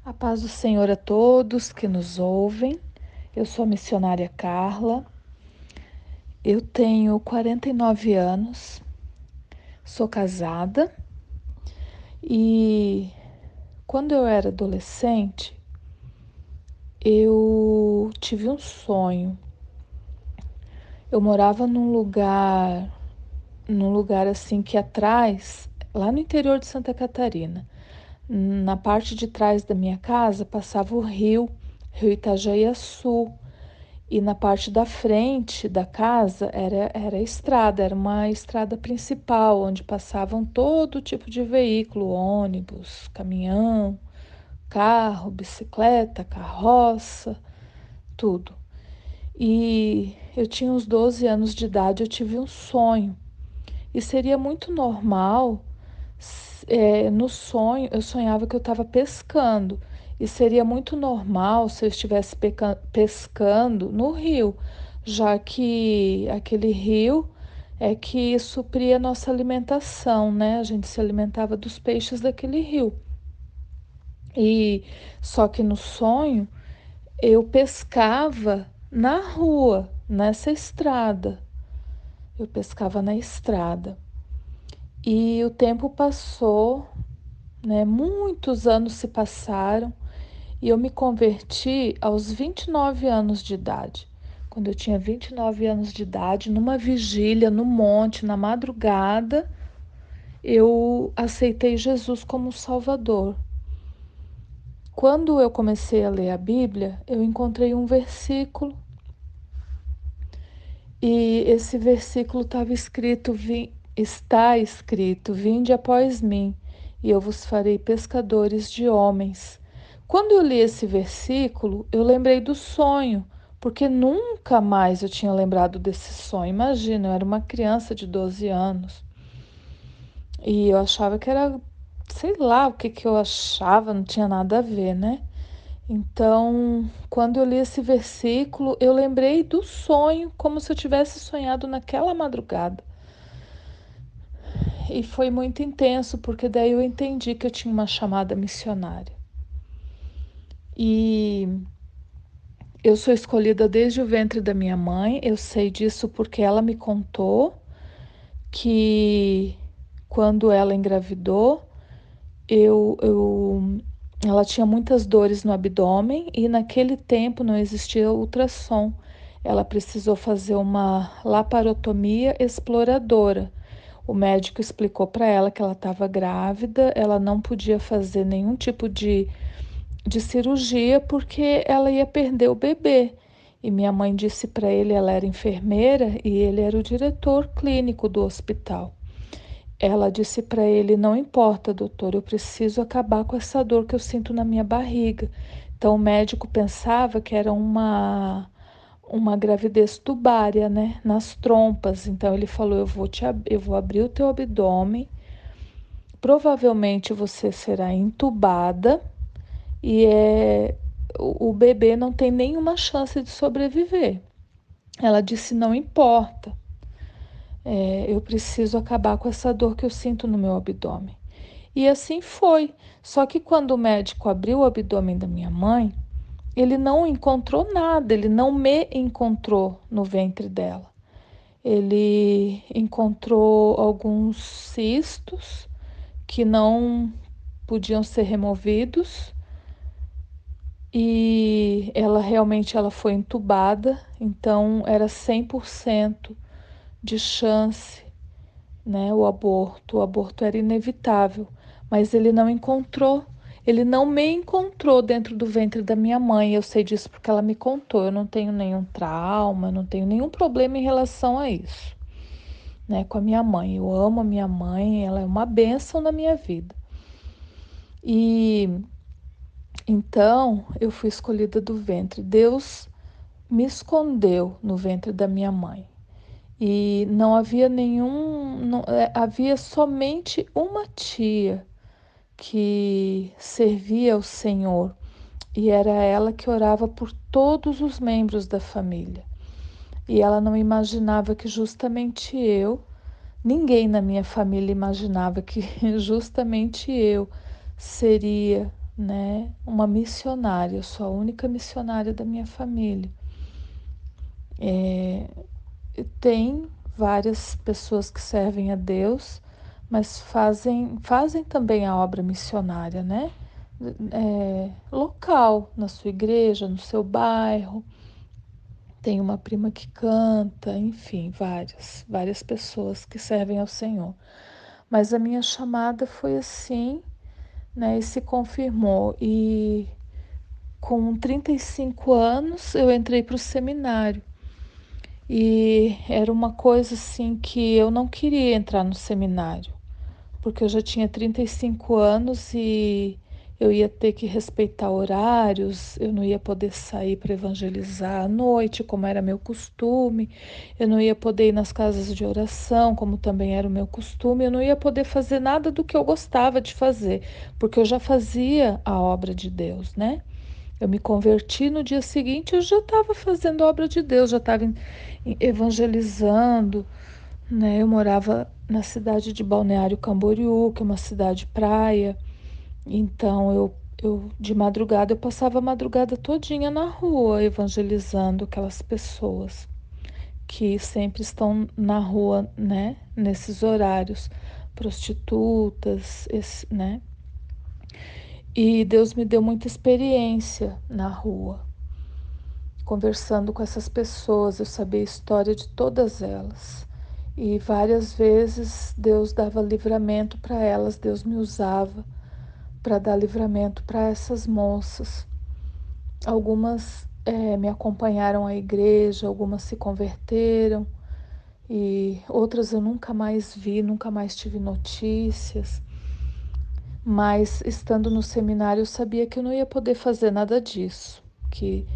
A paz do Senhor a todos que nos ouvem. Eu sou a missionária Carla. Eu tenho 49 anos, sou casada e quando eu era adolescente, eu tive um sonho. Eu morava num lugar assim que atrás, lá no interior de Santa Catarina, na parte de trás da minha casa passava o Rio Itajaiaçu. E na parte da frente da casa era a estrada, era uma estrada principal, onde passavam todo tipo de veículo, ônibus, caminhão, carro, bicicleta, carroça, tudo. E eu tinha uns 12 anos de idade, eu tive um sonho. E seria muito normal, no sonho, eu sonhava que eu estava pescando. E seria muito normal se eu estivesse pescando no rio, já que aquele rio é que supria a nossa alimentação, né? A gente se alimentava dos peixes daquele rio. E só que no sonho eu pescava na rua, nessa estrada. Eu pescava na estrada. E o tempo passou, né? Muitos anos se passaram e eu me converti aos 29 anos de idade. Quando eu tinha 29 anos de idade, numa vigília no monte, na madrugada, eu aceitei Jesus como Salvador. Quando eu comecei a ler a Bíblia, eu encontrei um versículo e esse versículo está escrito: Vinde após mim, e eu vos farei pescadores de homens. Quando eu li esse versículo, eu lembrei do sonho, porque nunca mais eu tinha lembrado desse sonho. Imagina, eu era uma criança de 12 anos e eu achava que era, sei lá o que que eu achava, não tinha nada a ver, né? Então, quando eu li esse versículo, eu lembrei do sonho, como se eu tivesse sonhado naquela madrugada. E foi muito intenso, porque daí eu entendi que eu tinha uma chamada missionária. E eu sou escolhida desde o ventre da minha mãe, eu sei disso porque ela me contou que quando ela engravidou, ela tinha muitas dores no abdômen e naquele tempo não existia ultrassom. Ela precisou fazer uma laparotomia exploradora. O médico explicou para ela que ela estava grávida, ela não podia fazer nenhum tipo de cirurgia porque ela ia perder o bebê. E minha mãe disse para ele, ela era enfermeira e ele era o diretor clínico do hospital. Ela disse para ele: Não importa, doutor, eu preciso acabar com essa dor que eu sinto na minha barriga. Então o médico pensava que era uma gravidez tubária, né, nas trompas. Então ele falou: eu vou abrir o teu abdômen, provavelmente você será entubada e o bebê não tem nenhuma chance de sobreviver. Ela disse: Não importa. Eu preciso acabar com essa dor que eu sinto no meu abdômen. E assim foi. Só que quando o médico abriu o abdômen da minha mãe, ele não encontrou nada, ele não me encontrou no ventre dela. Ele encontrou alguns cistos que não podiam ser removidos e ela foi entubada, então era 100% de chance, né, o aborto era inevitável, mas ele não me encontrou dentro do ventre da minha mãe, eu sei disso porque ela me contou, eu não tenho nenhum trauma, não tenho nenhum problema em relação a isso, né, com a minha mãe, eu amo a minha mãe, ela é uma bênção na minha vida, e então eu fui escolhida do ventre, Deus me escondeu no ventre da minha mãe, e não havia havia somente uma tia que servia ao Senhor e era ela que orava por todos os membros da família. E ela não imaginava que justamente ninguém na minha família imaginava que justamente eu seria, né, uma missionária, eu sou a única missionária da minha família. Tem várias pessoas que servem a Deus, mas fazem também a obra missionária, né? Local, na sua igreja, no seu bairro. Tem uma prima que canta, enfim, várias pessoas que servem ao Senhor. Mas a minha chamada foi assim, né? E se confirmou. E com 35 anos eu entrei para o seminário. E era uma coisa assim que eu não queria entrar no seminário, porque eu já tinha 35 anos e eu ia ter que respeitar horários, eu não ia poder sair para evangelizar à noite, como era meu costume, eu não ia poder ir nas casas de oração, como também era o meu costume, eu não ia poder fazer nada do que eu gostava de fazer, porque eu já fazia a obra de Deus, né? Eu me converti no dia seguinte, eu já estava fazendo a obra de Deus, já estava evangelizando, né? Eu morava na cidade de Balneário Camboriú, que é uma cidade praia. Então eu de madrugada eu passava a madrugada todinha na rua evangelizando aquelas pessoas que sempre estão na rua, né? Nesses horários, prostitutas, né? E Deus me deu muita experiência na rua, conversando com essas pessoas, eu sabia a história de todas elas. E várias vezes Deus dava livramento para elas, Deus me usava para dar livramento para essas moças. Algumas me acompanharam à igreja, algumas se converteram e outras eu nunca mais vi, nunca mais tive notícias. Mas estando no seminário, eu sabia que eu não ia poder fazer nada disso, que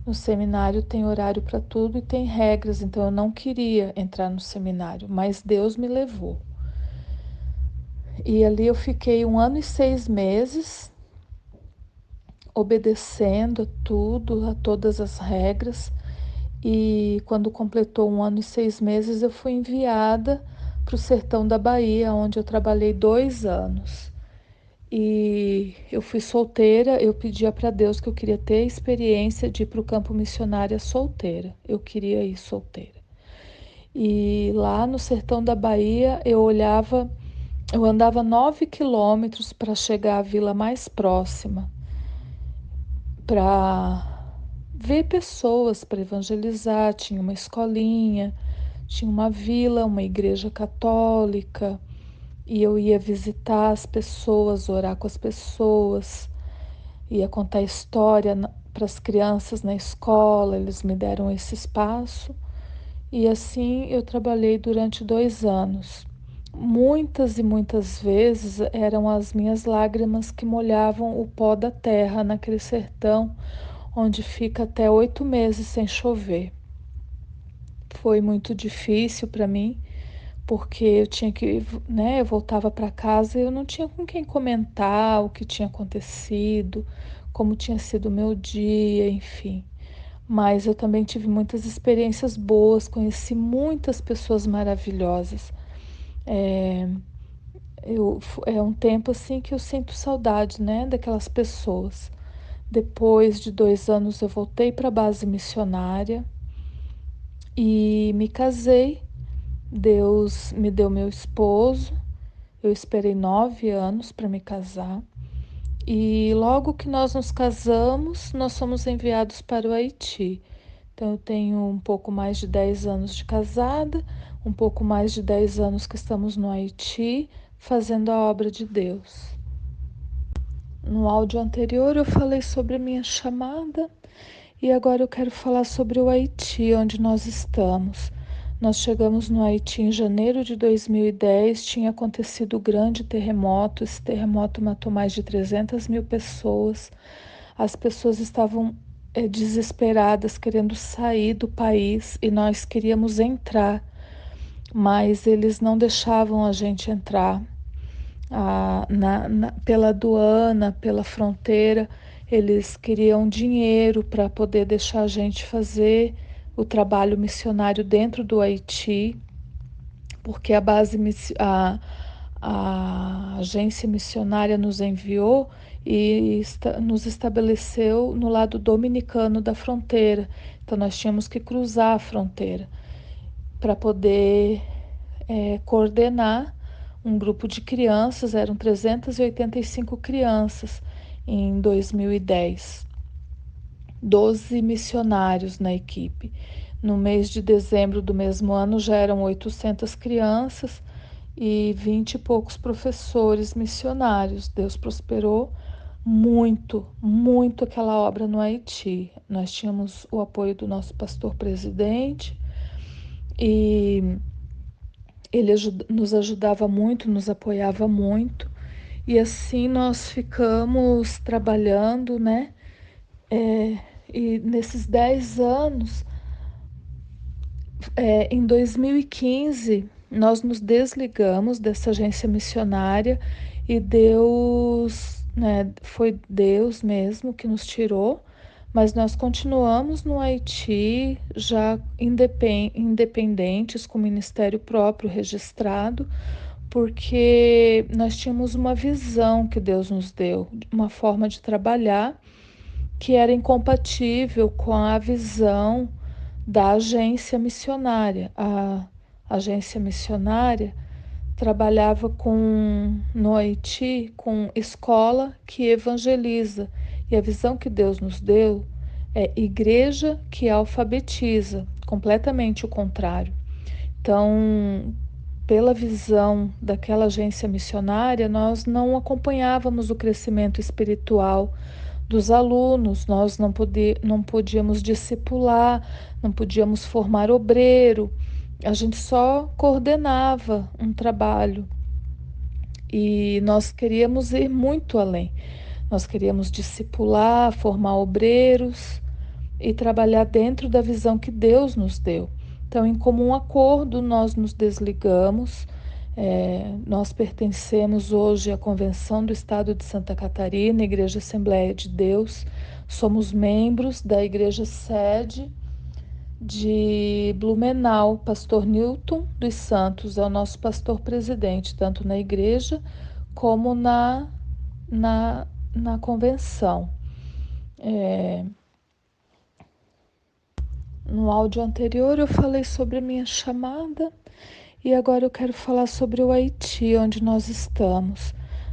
no seminário tem horário para tudo e tem regras, então eu não queria entrar no seminário, mas Deus me levou. E ali eu fiquei 1 ano e 6 meses obedecendo a tudo, a todas as regras. E quando completou 1 ano e 6 meses, eu fui enviada para o sertão da Bahia, onde eu trabalhei 2 anos. E eu fui solteira, eu pedia para Deus que eu queria ter a experiência de ir para o campo missionário solteira. Eu queria ir solteira. E lá no sertão da Bahia, eu andava 9 quilômetros para chegar à vila mais próxima, para ver pessoas, para evangelizar. Tinha uma escolinha, tinha uma vila, uma igreja católica, e eu ia visitar as pessoas, orar com as pessoas. Ia contar história para as crianças na escola, eles me deram esse espaço e assim eu trabalhei durante 2 anos. Muitas e muitas vezes eram as minhas lágrimas que molhavam o pó da terra naquele sertão onde fica até 8 meses sem chover. Foi muito difícil para mim, porque eu tinha que, né, eu voltava para casa e eu não tinha com quem comentar o que tinha acontecido, como tinha sido o meu dia, enfim. Mas eu também tive muitas experiências boas, conheci muitas pessoas maravilhosas. É, é um tempo assim que eu sinto saudade, né, daquelas pessoas. Depois de 2 anos eu voltei para a base missionária e me casei. Deus me deu meu esposo. Eu esperei 9 anos para me casar. E logo que nós nos casamos, nós fomos enviados para o Haiti. Então, eu tenho um pouco mais de 10 anos de casada, um pouco mais de 10 anos que estamos no Haiti, fazendo a obra de Deus. No áudio anterior, eu falei sobre a minha chamada. E agora eu quero falar sobre o Haiti, onde nós estamos. Nós chegamos no Haiti em janeiro de 2010, tinha acontecido o grande terremoto. Esse terremoto matou mais de 300 mil pessoas. As pessoas estavam desesperadas, querendo sair do país e nós queríamos entrar, mas eles não deixavam a gente entrar pela aduana, pela fronteira. Eles queriam dinheiro para poder deixar a gente fazer o trabalho missionário dentro do Haiti, porque a agência missionária nos enviou e nos estabeleceu no lado dominicano da fronteira. Então nós tínhamos que cruzar a fronteira para poder coordenar um grupo de crianças, eram 385 crianças em 2010, 12 missionários na equipe. No mês de dezembro do mesmo ano já eram 800 crianças e 20 e poucos professores missionários. Deus prosperou muito, muito aquela obra no Haiti. Nós tínhamos o apoio do nosso pastor presidente e ele nos ajudava muito, nos apoiava muito. E assim nós ficamos trabalhando, né? E nesses 10 anos, em 2015, nós nos desligamos dessa agência missionária e Deus, né, foi Deus mesmo que nos tirou, mas nós continuamos no Haiti, já independentes, com ministério próprio registrado, porque nós tínhamos uma visão que Deus nos deu, uma forma de trabalhar que era incompatível com a visão da agência missionária. A agência missionária trabalhava no Haiti com escola que evangeliza. E a visão que Deus nos deu é igreja que alfabetiza, completamente o contrário. Então, pela visão daquela agência missionária, nós não acompanhávamos o crescimento espiritual dos alunos, nós não podíamos discipular, não podíamos formar obreiro, a gente só coordenava um trabalho e nós queríamos ir muito além. Nós queríamos discipular, formar obreiros e trabalhar dentro da visão que Deus nos deu. Então, em comum acordo, nós nos desligamos. Nós pertencemos hoje à Convenção do Estado de Santa Catarina, Igreja Assembleia de Deus. Somos membros da Igreja Sede de Blumenau. Pastor Newton dos Santos é o nosso pastor presidente, tanto na igreja como na, na convenção. No áudio anterior eu falei sobre a minha chamada e agora eu quero falar sobre o Haiti, onde nós estamos.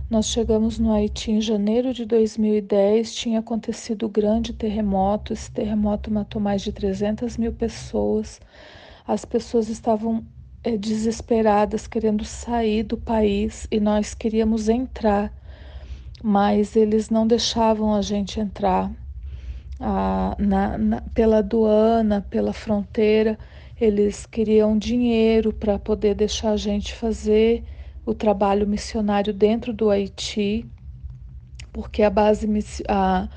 Nós chegamos no Haiti em janeiro de 2010, tinha acontecido o grande terremoto, esse terremoto matou mais de 300 mil pessoas. As pessoas estavam desesperadas, querendo sair do país e nós queríamos entrar, mas eles não deixavam a gente entrar pela aduana, pela fronteira, eles queriam dinheiro para poder deixar a gente fazer o trabalho missionário dentro do Haiti, porque a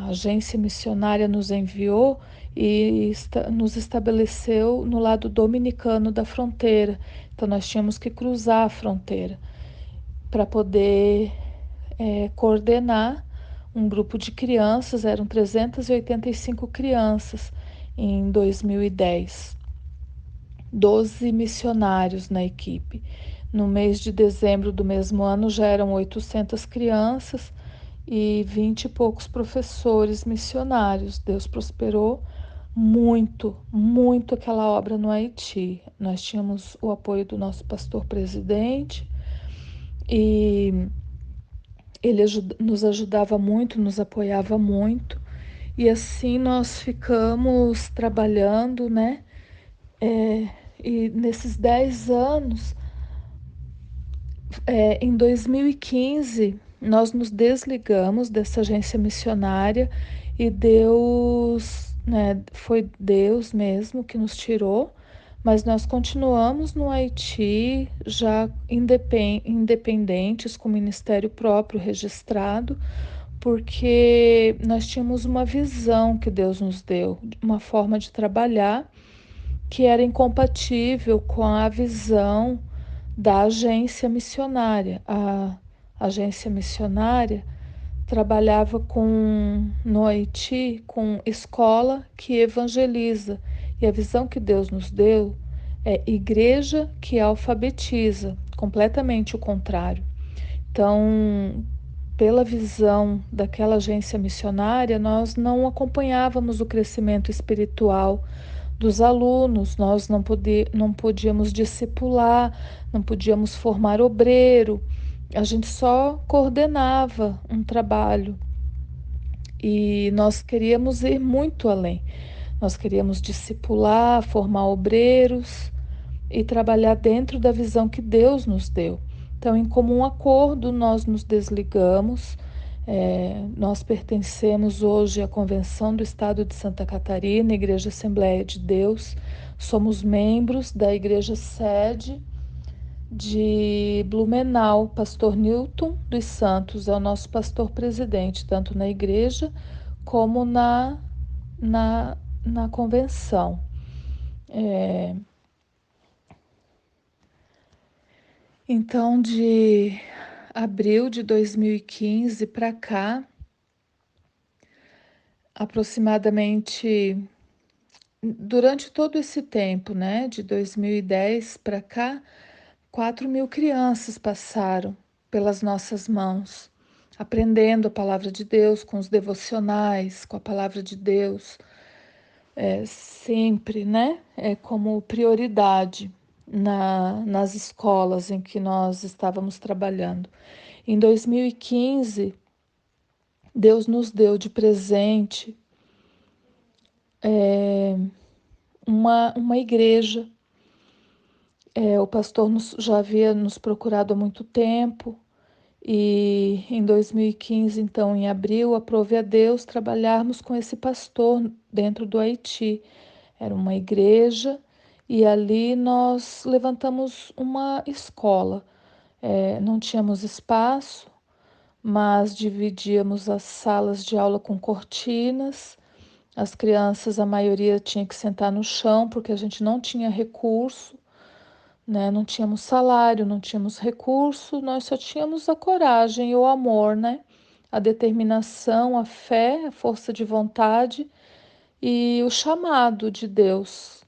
agência missionária nos enviou e nos estabeleceu no lado dominicano da fronteira. Então nós tínhamos que cruzar a fronteira para poder coordenar um grupo de crianças, eram 385 crianças em 2010, 12 missionários na equipe. No mês de dezembro do mesmo ano já eram 800 crianças e 20 e poucos professores missionários. Deus prosperou muito, muito aquela obra no Haiti. Nós tínhamos o apoio do nosso pastor presidente e ele nos ajudava muito, nos apoiava muito, e assim nós ficamos trabalhando, né? E nesses 10 anos, em 2015, nós nos desligamos dessa agência missionária e Deus, né, foi Deus mesmo que nos tirou, mas nós continuamos no Haiti, já independentes, com ministério próprio registrado, porque nós tínhamos uma visão que Deus nos deu, uma forma de trabalhar que era incompatível com a visão da agência missionária. A agência missionária trabalhava no Haiti com escola que evangeliza. E a visão que Deus nos deu é igreja que alfabetiza, completamente o contrário. Então, pela visão daquela agência missionária, nós não acompanhávamos o crescimento espiritual dos alunos, nós não podíamos discipular, não podíamos formar obreiro, a gente só coordenava um trabalho e nós queríamos ir muito além. Nós queríamos discipular, formar obreiros e trabalhar dentro da visão que Deus nos deu. Então, em comum acordo, nós nos desligamos. Nós pertencemos hoje à Convenção do Estado de Santa Catarina, Igreja Assembleia de Deus. Somos membros da Igreja Sede de Blumenau. Pastor Newton dos Santos é o nosso pastor presidente, tanto na igreja como na, na convenção. Então, de abril de 2015 para cá, aproximadamente durante todo esse tempo, né, de 2010 para cá, 4.000 crianças passaram pelas nossas mãos, aprendendo a palavra de Deus com os devocionais, com a palavra de Deus, sempre, né, como prioridade nas escolas em que nós estávamos trabalhando. Em 2015, Deus nos deu de presente uma igreja. O pastor já havia nos procurado há muito tempo e em 2015, então, em abril, aprove a Deus trabalharmos com esse pastor dentro do Haiti. Era uma igreja e ali nós levantamos uma escola. Não tínhamos espaço, mas dividíamos as salas de aula com cortinas. As crianças, a maioria tinha que sentar no chão porque a gente não tinha recurso, né? Não tínhamos salário, não tínhamos recurso, nós só tínhamos a coragem e o amor, né? A determinação, a fé, a força de vontade e o chamado de Deus,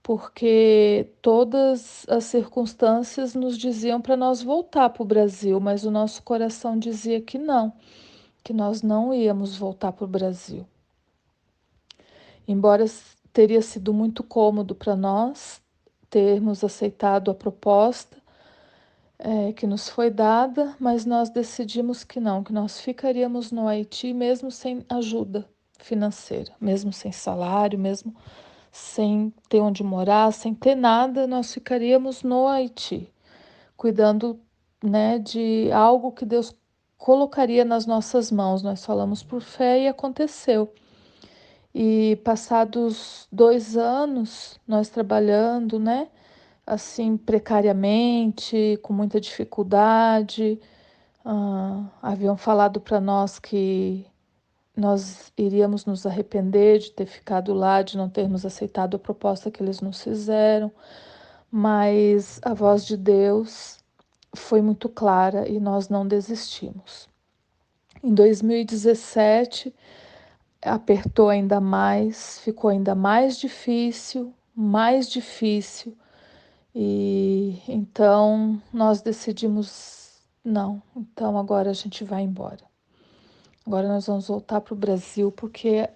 porque todas as circunstâncias nos diziam para nós voltar para o Brasil, mas o nosso coração dizia que nós não íamos voltar para o Brasil. Embora teria sido muito cômodo para nós termos aceitado a proposta que nos foi dada, mas nós decidimos que não, que nós ficaríamos no Haiti mesmo sem ajuda financeira, mesmo sem salário, mesmo sem ter onde morar, sem ter nada, nós ficaríamos no Haiti, cuidando, né, de algo que Deus colocaria nas nossas mãos. Nós falamos por fé e aconteceu. E passados 2 anos, nós trabalhando, né, assim, precariamente, com muita dificuldade, haviam falado para nós que nós iríamos nos arrepender de ter ficado lá, de não termos aceitado a proposta que eles nos fizeram, mas a voz de Deus foi muito clara e nós não desistimos. Em 2017, apertou ainda mais, ficou ainda mais difícil, e então nós decidimos, não, então agora a gente vai embora. Agora nós vamos voltar para o Brasil porque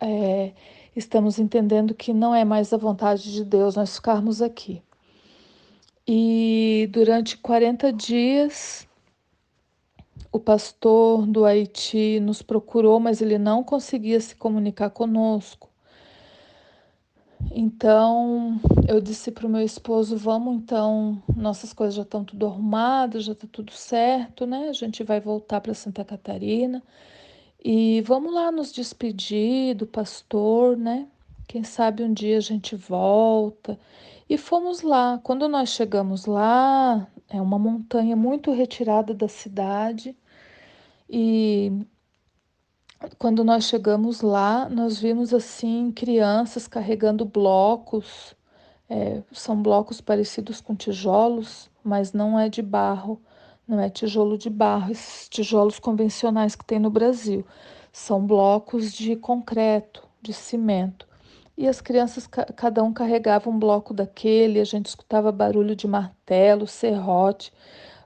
estamos entendendo que não é mais a vontade de Deus nós ficarmos aqui. E durante 40 dias, o pastor do Haiti nos procurou, mas ele não conseguia se comunicar conosco. Então eu disse para o meu esposo: vamos então, nossas coisas já estão tudo arrumadas, já está tudo certo, né? A gente vai voltar para Santa Catarina. E vamos lá nos despedir do pastor, né? Quem sabe um dia a gente volta. E fomos lá. Quando nós chegamos lá, é uma montanha muito retirada da cidade. E quando nós chegamos lá, nós vimos assim crianças carregando blocos. São blocos parecidos com tijolos, mas não é de barro, não é tijolo de barro, esses tijolos convencionais que tem no Brasil. São blocos de concreto, de cimento. E as crianças, cada um carregava um bloco daquele, a gente escutava barulho de martelo, serrote,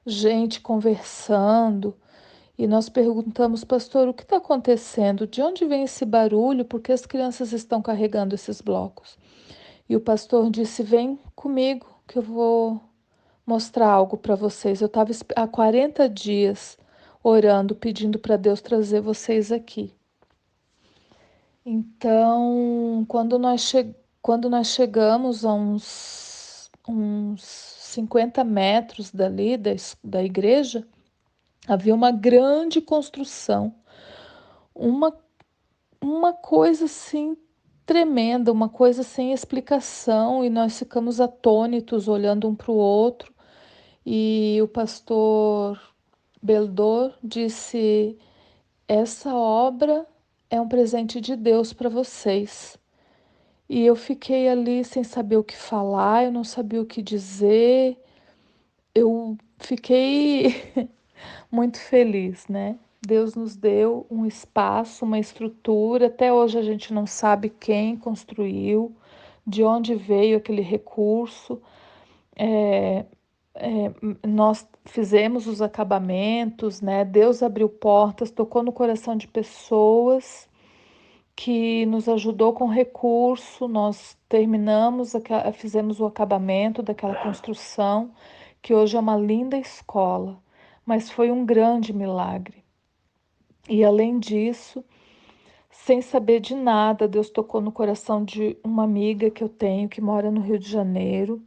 gente conversando. E nós perguntamos, pastor, o que está acontecendo? De onde vem esse barulho? Por que as crianças estão carregando esses blocos? E o pastor disse: vem comigo, que eu vou mostrar algo para vocês. Eu estava há 40 dias orando, pedindo para Deus trazer vocês aqui. Então, quando nós chegamos a uns 50 metros dali da igreja, havia uma grande construção, uma, uma coisa assim tremenda, uma coisa sem explicação, e nós ficamos atônitos, olhando um para o outro, e o pastor Beldor disse: essa obra é um presente de Deus para vocês. E eu fiquei ali sem saber o que falar, eu não sabia o que dizer, eu fiquei muito feliz, né? Deus nos deu um espaço, uma estrutura. Até hoje a gente não sabe quem construiu, de onde veio aquele recurso. É, nós fizemos os acabamentos, né? Deus abriu portas, tocou no coração de pessoas que nos ajudou com recurso. Nós terminamos, fizemos o acabamento daquela construção, que hoje é uma linda escola, mas foi um grande milagre. E além disso, sem saber de nada, Deus tocou no coração de uma amiga que eu tenho que mora no Rio de Janeiro,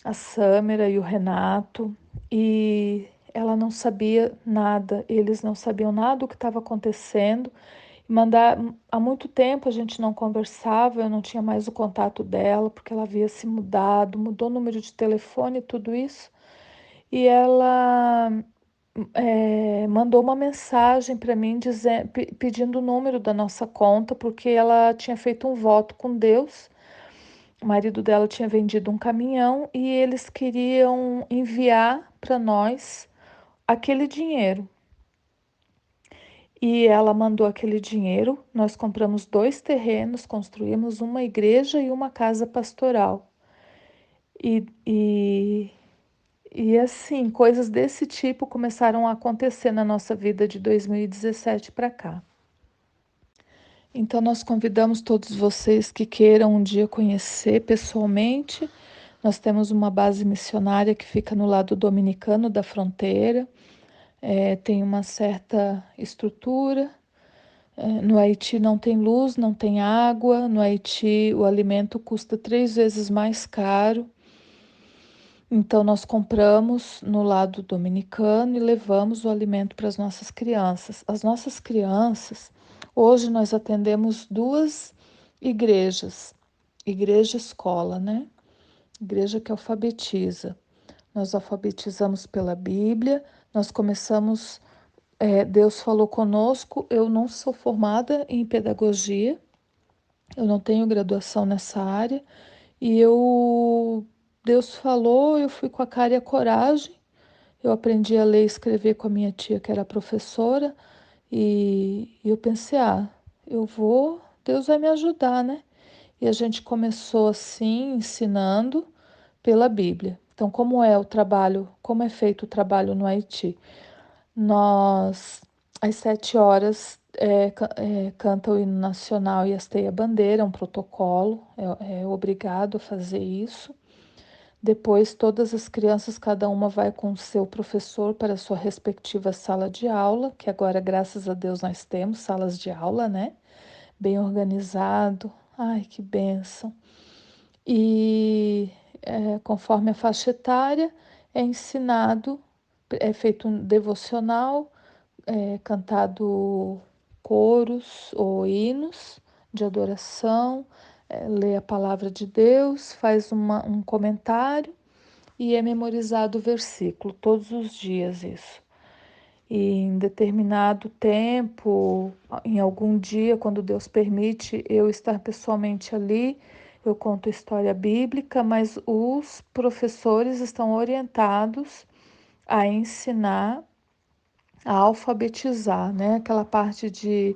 a Sâmera e o Renato, e ela não sabia nada, eles não sabiam nada do que estava acontecendo. Mandar, há muito tempo a gente não conversava, eu não tinha mais o contato dela, porque ela havia se mudado, mudou o número de telefone e tudo isso. E ela mandou uma mensagem para mim pedindo o número da nossa conta, porque ela tinha feito um voto com Deus. O marido dela tinha vendido um caminhão e eles queriam enviar para nós aquele dinheiro. E ela mandou aquele dinheiro. Nós compramos 2 terrenos, construímos uma igreja e uma casa pastoral. E, e, e assim, coisas desse tipo começaram a acontecer na nossa vida de 2017 para cá. Então, nós convidamos todos vocês que queiram um dia conhecer pessoalmente. Nós temos uma base missionária que fica no lado dominicano da fronteira, tem uma certa estrutura. No Haiti não tem luz, não tem água. No Haiti o alimento custa 3 vezes mais caro. Então nós compramos no lado dominicano e levamos o alimento para as nossas crianças. As nossas crianças, hoje nós atendemos 2 igrejas, igreja escola, né? Igreja que alfabetiza. Nós alfabetizamos pela Bíblia, nós começamos. Deus falou conosco. Eu não sou formada em pedagogia, eu não tenho graduação nessa área, e Deus falou, eu fui com a cara e a coragem. Eu aprendi a ler e escrever com a minha tia, que era professora, e eu pensei: eu vou, Deus vai me ajudar, né? E a gente começou assim, ensinando pela Bíblia. Então, como é feito o trabalho no Haiti? Nós, às 7 horas, canta o hino nacional e hasteia a bandeira, é um protocolo, é obrigado a fazer isso. Depois, todas as crianças, cada uma vai com o seu professor para a sua respectiva sala de aula, que agora, graças a Deus, nós temos salas de aula, né? Bem organizado. Ai, que bênção! E conforme a faixa etária, é ensinado, é feito um devocional, cantado coros ou hinos de adoração, lê a palavra de Deus, faz um comentário e é memorizado o versículo todos os dias isso. E em determinado tempo, em algum dia, quando Deus permite eu estar pessoalmente ali, eu conto história bíblica, mas os professores estão orientados a ensinar, a alfabetizar, né? Aquela parte de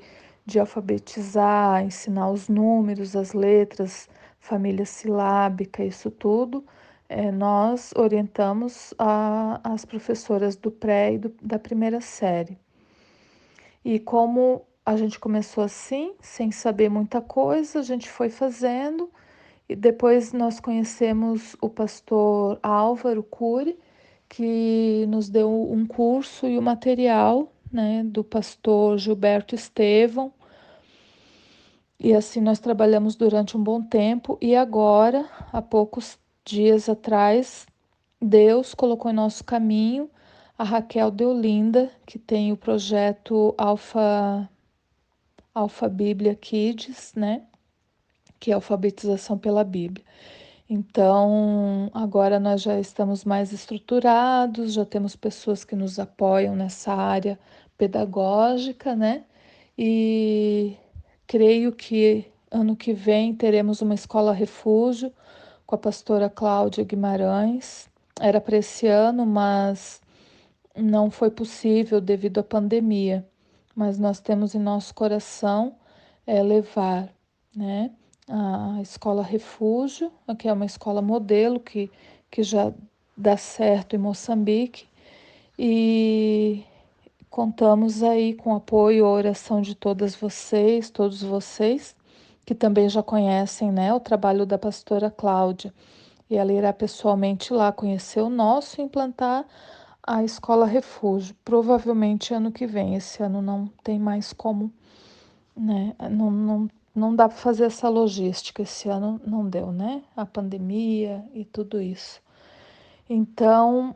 alfabetizar, ensinar os números, as letras, família silábica, isso tudo. Nós orientamos as professoras do pré e da primeira série. E como a gente começou assim, sem saber muita coisa, a gente foi fazendo. E depois nós conhecemos o pastor Álvaro Cury, que nos deu um curso e o material, né, do pastor Gilberto Estevão. E assim nós trabalhamos durante um bom tempo. E agora, há poucos dias atrás, Deus colocou em nosso caminho a Raquel Deolinda, que tem o projeto Alfa Bíblia Kids, né? Que é alfabetização pela Bíblia. Então, agora nós já estamos mais estruturados, já temos pessoas que nos apoiam nessa área pedagógica, né? E creio que ano que vem teremos uma escola refúgio com a pastora Cláudia Guimarães. Era para esse ano, mas não foi possível devido à pandemia. Mas nós temos em nosso coração levar, né, a escola refúgio, que é uma escola modelo que já dá certo em Moçambique, e contamos aí com o apoio e oração de todos vocês, que também já conhecem, né, o trabalho da pastora Cláudia. E ela irá pessoalmente lá conhecer o nosso e implantar a escola refúgio. Provavelmente ano que vem. Esse ano não tem mais como, né? Não dá para fazer essa logística. Esse ano não deu, né? A pandemia e tudo isso. Então,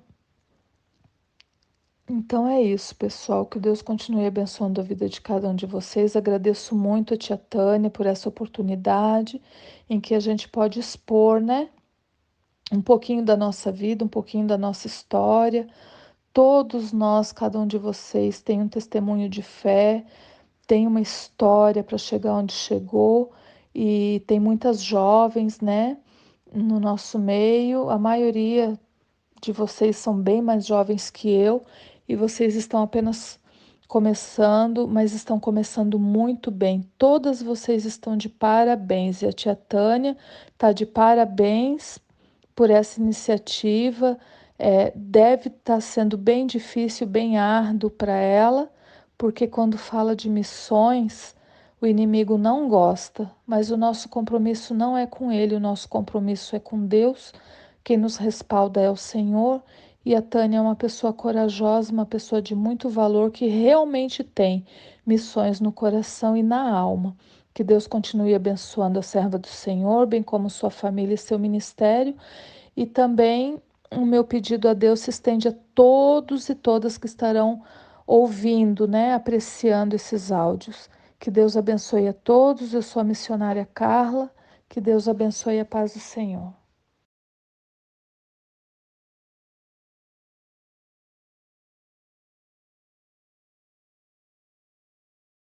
então é isso, pessoal. Que Deus continue abençoando a vida de cada um de vocês. Agradeço muito a tia Tânia por essa oportunidade em que a gente pode expor, né? Um pouquinho da nossa vida, um pouquinho da nossa história. Todos nós, cada um de vocês, tem um testemunho de fé, tem uma história para chegar onde chegou, e tem muitas jovens, né, no nosso meio. A maioria de vocês são bem mais jovens que eu, e vocês estão apenas começando, mas estão começando muito bem. Todas vocês estão de parabéns, e a tia Tânia está de parabéns por essa iniciativa. Deve estar sendo bem difícil, bem árduo para ela, porque quando fala de missões, o inimigo não gosta, mas o nosso compromisso não é com ele, o nosso compromisso é com Deus. Quem nos respalda é o Senhor. E a Tânia é uma pessoa corajosa, uma pessoa de muito valor, que realmente tem missões no coração e na alma. Que Deus continue abençoando a serva do Senhor, bem como sua família e seu ministério. E também o meu pedido a Deus se estende a todos e todas que estarão ouvindo, né, apreciando esses áudios. Que Deus abençoe a todos. Eu sou a missionária Carla. Que Deus abençoe a paz do Senhor.